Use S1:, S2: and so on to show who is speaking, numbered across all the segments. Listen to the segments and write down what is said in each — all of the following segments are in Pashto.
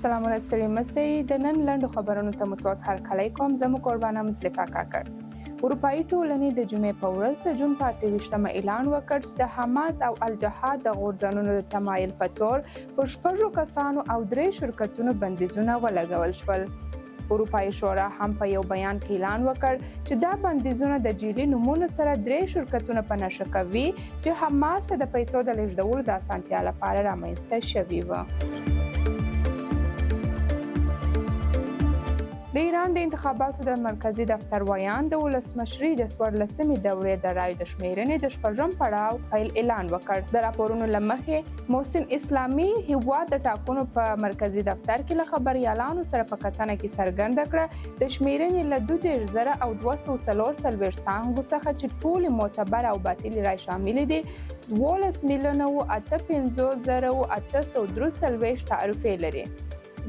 S1: سلامونه ستړي مسئ د نن لنډو خبرونو ته متوجه هرکلی کوم. زه مو قربانه مصطفی کاکړ. اروپایي ټولنې د جمعې په ورځ د جون په 28مه اعلان وکړ چې د حماس او الجهاد د غورځنګونو د تمایل په تور پر 6 کسانو او 3 شرکتونو بندیزونه ولګول شول. اروپایي شورا هم په یو بیان کې اعلان وکړ چې دا بندیزونه د جعلي نومونو سره 3 شرکتونه په نښه کوي چې حماس ته د پیسو د لیږدولو د اسانتیا لپاره رامنځته شوي وو. د ایران د انتخاباتو د مرکزي دفتر ویان د ولسمشرۍ د 14مې دورې د رایو د شمیرنې د 6م پړاو پیل اعلان وکړ. د راپورونو له مخې محسن اسلامي هیواد د ټاکنو په مرکزي دفتر کې له خبریالانو سره په کتنه کې څرګنده کړه د شمیرنې له 22,243 څانګو څخه چې ټولې معتبر او باطلې رای شاملې دي 12,58,843 تعرفې لري.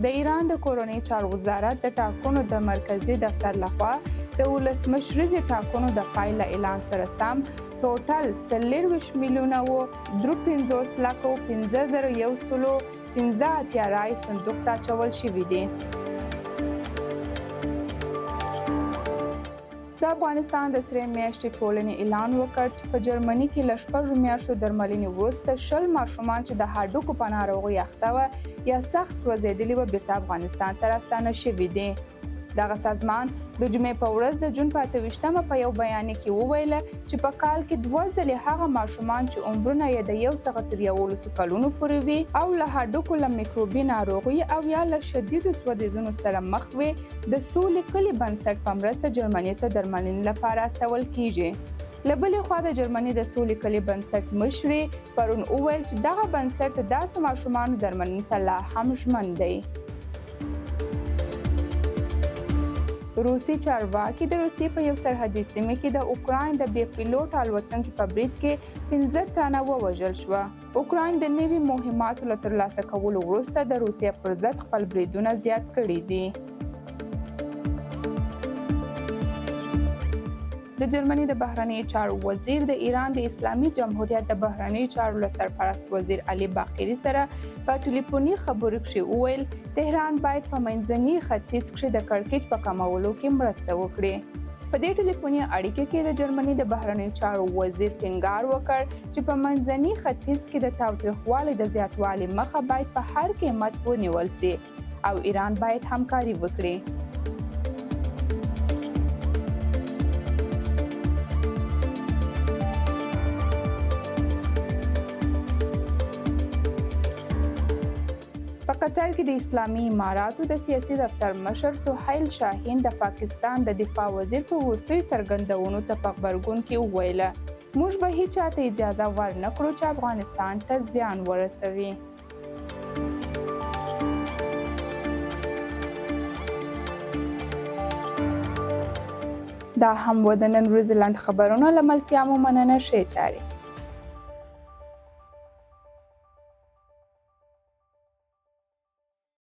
S1: د ایران د کورنۍ چارو وزارت د ټاکنو د مرکزي دفتر لخوا د ولسمشریزې ټاکنو د پایله اعلان سره سم ټوټل 40,53,15,115 رای صندوق ته اچول شوي دي. د افغانستان د سرې میاشتې ټولنې اعلان وکړ چې په جرمني کې له 6 میاشتو درملنې وروسته 20 ماشومان چې د هډوکو په ناروغۍ اخته وه یا سخت سوځېدلي وه بیرته افغانستان ته راستانه شوي دي. دغه سازمان د جمعې په ورځ د جون په 28مه په یو بیان کې وویله چې په کال کې 2 ځلې هغه ماشومان چې عمرونه یې د 1 څخه تر 11 کلونو پورې وي او له هډوکو له میکروبي ناروغۍ او یا له شدیدو سوځېدنو سره مخ وي د سولې کلي بنسټ په مرسته جرمني ته درملنې لپاره استول کیږي. له بلې خوا د جرمني د سولې کلي بنسټ مشرې پرون وویل چې دغه بنسټ د داسې ماشومانو درملنې ته لا هم ژمن دی. روسي چارواکي د روسیې په یو سرحدي سیمه کې د اوکراین د بې پیلوټ الوتکې په برید کې 15 تنه ووژل شوه. اوکراین د نوي مهماتو له ترلاسه کولو وروسته د روسیې پر ضد خپل بریدونه زیات کړي دي. د جرمني د بهرنیو چارو وزیر د ایران د اسلامي جمهوریت د بهرنیو چارو له سرپرست وزیر علي باقري سره په ټلیفوني خبرو کې وویل تهران باید په منځني ختیځ کې د کړکېچ په کمولو کې مرسته وکړي. په دې ټلیفوني اړیکه کې د جرمني د بهرنیو چارو وزیر ټینګار وکړ چې په منځني ختیځ کې د تاوتریخوالي د زیاتوالي مخه باید په هر قیمت ونیول شي او ایران باید همکاري وکړي. په قطر کې د اسلامي اماراتو د سیاسي دفتر مشر سهیل شاهین د پاکستان د دفاع وزیر په وروستیو څرګندونو ته په غبرګون کې وویله موږ به هیڅ چاته اجازه ورنکړو چې افغانستان ته زیان ورسوي. دا هم و د نن ورځې لنډ خبرونه له ملتیا مو مننه. ښې چارې.